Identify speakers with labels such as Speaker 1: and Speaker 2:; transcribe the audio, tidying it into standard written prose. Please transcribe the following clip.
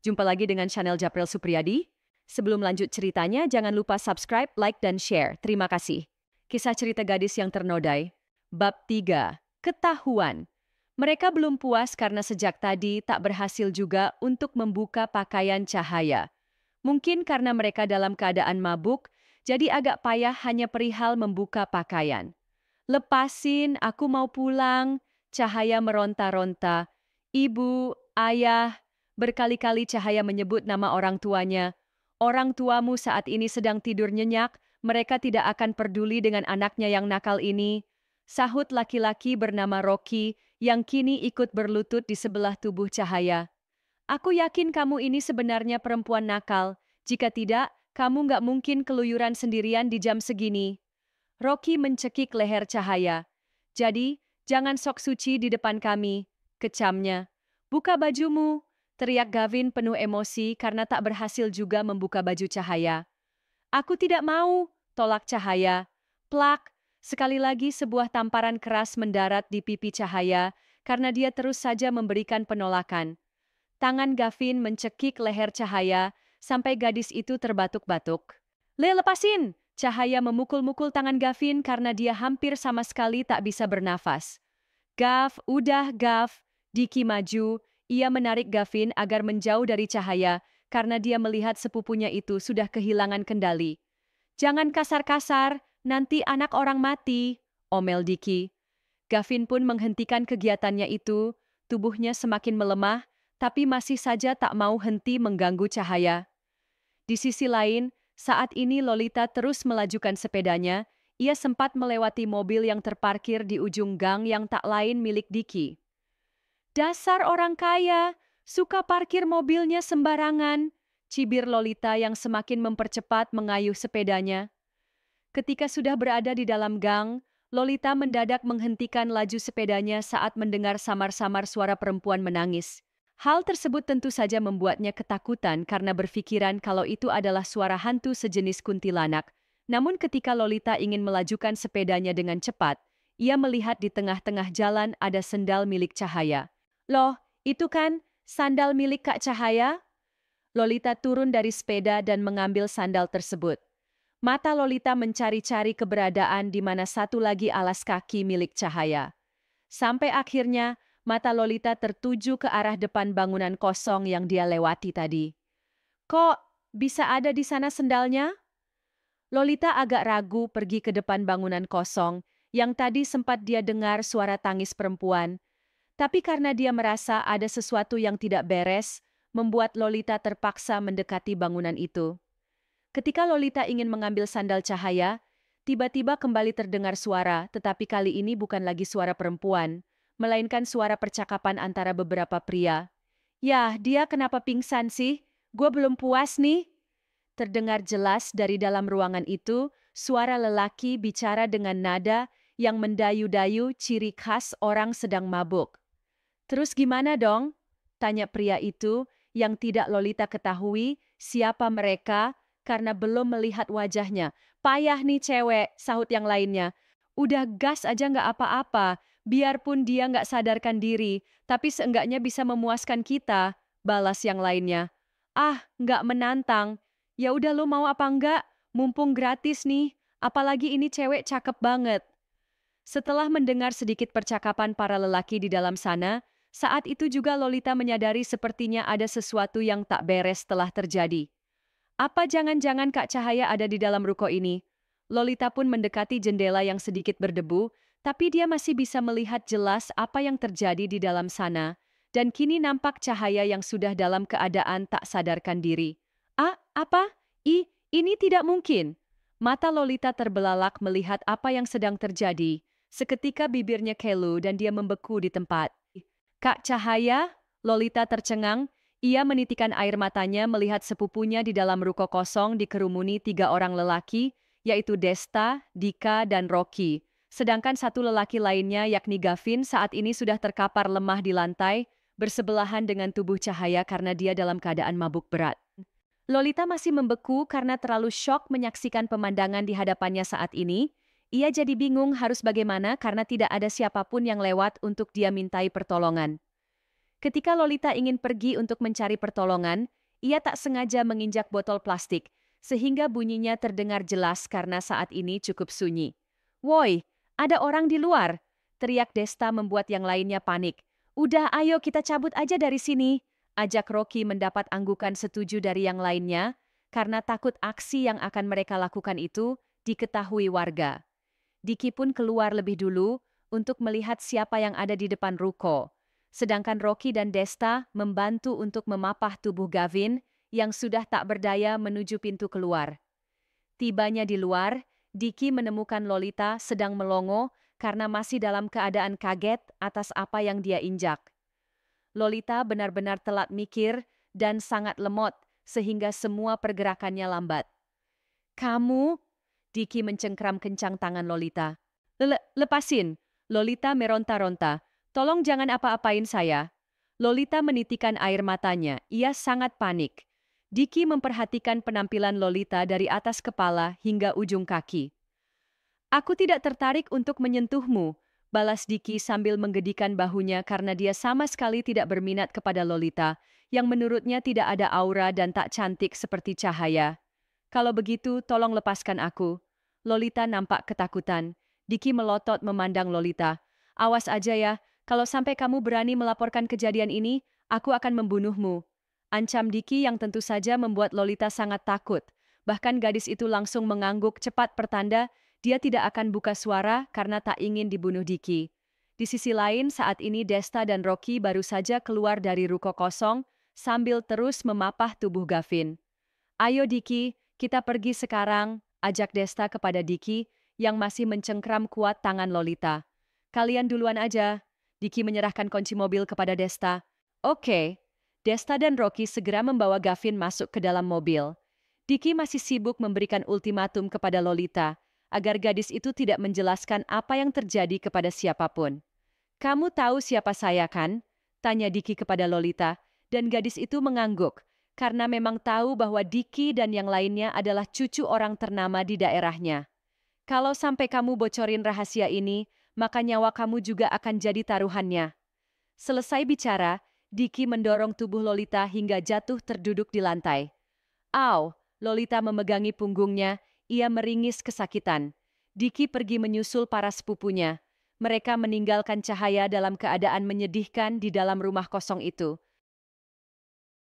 Speaker 1: Jumpa lagi dengan channel Japril Supriyadi. Sebelum lanjut ceritanya, jangan lupa subscribe, like, dan share. Terima kasih. Kisah cerita gadis yang ternodai. Bab 3. Ketahuan. Mereka belum puas karena sejak tadi tak berhasil juga untuk membuka pakaian Cahaya. Mungkin karena mereka dalam keadaan mabuk, jadi agak payah hanya perihal membuka pakaian. Lepasin, aku mau pulang. Cahaya meronta-ronta. Ibu, ayah, berkali-kali Cahaya menyebut nama orang tuanya. Orang tuamu saat ini sedang tidur nyenyak, mereka tidak akan peduli dengan anaknya yang nakal ini. Sahut laki-laki bernama Rocky yang kini ikut berlutut di sebelah tubuh Cahaya. Aku yakin kamu ini sebenarnya perempuan nakal. Jika tidak, kamu nggak mungkin keluyuran sendirian di jam segini. Rocky mencekik leher Cahaya. Jadi, jangan sok suci di depan kami, kecamnya. Buka bajumu, teriak Gavin penuh emosi karena tak berhasil juga membuka baju Cahaya. Aku tidak mau, tolak Cahaya. Plak, sekali lagi sebuah tamparan keras mendarat di pipi Cahaya karena dia terus saja memberikan penolakan. Tangan Gavin mencekik leher Cahaya sampai gadis itu terbatuk-batuk. Lepasin! Cahaya memukul-mukul tangan Gavin karena dia hampir sama sekali tak bisa bernafas. Gav, udah Gav. Diki maju, ia menarik Gavin agar menjauh dari Cahaya karena dia melihat sepupunya itu sudah kehilangan kendali. Jangan kasar-kasar, nanti anak orang mati, omel Diki. Gavin pun menghentikan kegiatannya itu, tubuhnya semakin melemah, tapi masih saja tak mau henti mengganggu Cahaya. Di sisi lain, saat ini Lolita terus melajukan sepedanya, ia sempat melewati mobil yang terparkir di ujung gang yang tak lain milik Diki. Dasar orang kaya, suka parkir mobilnya sembarangan, cibir Lolita yang semakin mempercepat mengayuh sepedanya. Ketika sudah berada di dalam gang, Lolita mendadak menghentikan laju sepedanya saat mendengar samar-samar suara perempuan menangis. Hal tersebut tentu saja membuatnya ketakutan karena berpikiran kalau itu adalah suara hantu sejenis kuntilanak. Namun ketika Lolita ingin melajukan sepedanya dengan cepat, ia melihat di tengah-tengah jalan ada sendal milik Cahaya. Loh, itu kan sandal milik Kak Cahaya? Lolita turun dari sepeda dan mengambil sandal tersebut. Mata Lolita mencari-cari keberadaan di mana satu lagi alas kaki milik Cahaya. Sampai akhirnya, mata Lolita tertuju ke arah depan bangunan kosong yang dia lewati tadi. Kok bisa ada di sana sendalnya? Lolita agak ragu pergi ke depan bangunan kosong yang tadi sempat dia dengar suara tangis perempuan. Tapi karena dia merasa ada sesuatu yang tidak beres, membuat Lolita terpaksa mendekati bangunan itu. Ketika Lolita ingin mengambil sandal Cahaya, tiba-tiba kembali terdengar suara, tetapi kali ini bukan lagi suara perempuan, melainkan suara percakapan antara beberapa pria. Yah, dia kenapa pingsan sih? Gue belum puas nih. Terdengar jelas dari dalam ruangan itu, suara lelaki bicara dengan nada yang mendayu-dayu ciri khas orang sedang mabuk. Terus gimana dong? Tanya pria itu yang tidak Lolita ketahui siapa mereka karena belum melihat wajahnya. Payah nih cewek, sahut yang lainnya. Udah gas aja nggak apa-apa. Biarpun dia nggak sadarkan diri, tapi seenggaknya bisa memuaskan kita, balas yang lainnya. Ah, nggak menantang. Ya udah lo mau apa enggak? Mumpung gratis nih, apalagi ini cewek cakep banget. Setelah mendengar sedikit percakapan para lelaki di dalam sana, saat itu juga Lolita menyadari sepertinya ada sesuatu yang tak beres telah terjadi. Apa jangan-jangan Kak Cahaya ada di dalam ruko ini? Lolita pun mendekati jendela yang sedikit berdebu, tapi dia masih bisa melihat jelas apa yang terjadi di dalam sana, dan kini nampak Cahaya yang sudah dalam keadaan tak sadarkan diri. Ah, apa? Ini tidak mungkin. Mata Lolita terbelalak melihat apa yang sedang terjadi. Seketika bibirnya kelu dan dia membeku di tempat. Kak Cahaya? Lolita tercengang. Ia menitikan air matanya melihat sepupunya di dalam ruko kosong dikerumuni 3 orang lelaki, yaitu Desta, Dika, dan Rocky. Sedangkan satu lelaki lainnya yakni Gavin saat ini sudah terkapar lemah di lantai, bersebelahan dengan tubuh Cahaya karena dia dalam keadaan mabuk berat. Lolita masih membeku karena terlalu syok menyaksikan pemandangan di hadapannya saat ini. Ia jadi bingung harus bagaimana karena tidak ada siapapun yang lewat untuk dia mintai pertolongan. Ketika Lolita ingin pergi untuk mencari pertolongan, ia tak sengaja menginjak botol plastik, sehingga bunyinya terdengar jelas karena saat ini cukup sunyi. "Woi, ada orang di luar!" teriak Desta membuat yang lainnya panik. "Udah, ayo kita cabut aja dari sini!" ajak Rocky mendapat anggukan setuju dari yang lainnya, karena takut aksi yang akan mereka lakukan itu diketahui warga. Diki pun keluar lebih dulu untuk melihat siapa yang ada di depan ruko. Sedangkan Rocky dan Desta membantu untuk memapah tubuh Gavin yang sudah tak berdaya menuju pintu keluar. Tibanya di luar, Diki menemukan Lolita sedang melongo karena masih dalam keadaan kaget atas apa yang dia injak. Lolita benar-benar telat mikir dan sangat lemot sehingga semua pergerakannya lambat. "Kamu?" Diki mencengkram kencang tangan Lolita. Lepasin!" Lolita meronta-ronta. "Tolong jangan apa-apain saya." Lolita menitikan air matanya. Ia sangat panik. Diki memperhatikan penampilan Lolita dari atas kepala hingga ujung kaki. "Aku tidak tertarik untuk menyentuhmu," balas Diki sambil menggedikan bahunya karena dia sama sekali tidak berminat kepada Lolita, yang menurutnya tidak ada aura dan tak cantik seperti Cahaya. "Kalau begitu, tolong lepaskan aku." Lolita nampak ketakutan. Diki melotot memandang Lolita. "Awas aja ya, kalau sampai kamu berani melaporkan kejadian ini, aku akan membunuhmu." Ancam Diki yang tentu saja membuat Lolita sangat takut. Bahkan gadis itu langsung mengangguk cepat pertanda dia tidak akan buka suara karena tak ingin dibunuh Diki. Di sisi lain, saat ini Desta dan Rocky baru saja keluar dari ruko kosong sambil terus memapah tubuh Gavin. "Ayo Diki, kita pergi sekarang," ajak Desta kepada Diki yang masih mencengkram kuat tangan Lolita. "Kalian duluan aja." Diki menyerahkan kunci mobil kepada Desta. "Oke." Desta dan Rocky segera membawa Gavin masuk ke dalam mobil. Diki masih sibuk memberikan ultimatum kepada Lolita, agar gadis itu tidak menjelaskan apa yang terjadi kepada siapapun. "Kamu tahu siapa saya kan?" tanya Diki kepada Lolita, dan gadis itu mengangguk, karena memang tahu bahwa Diki dan yang lainnya adalah cucu orang ternama di daerahnya. "Kalau sampai kamu bocorin rahasia ini, maka nyawa kamu juga akan jadi taruhannya." Selesai bicara, Diki mendorong tubuh Lolita hingga jatuh terduduk di lantai. "Au!" Lolita memegangi punggungnya, ia meringis kesakitan. Diki pergi menyusul para sepupunya. Mereka meninggalkan Cahaya dalam keadaan menyedihkan di dalam rumah kosong itu.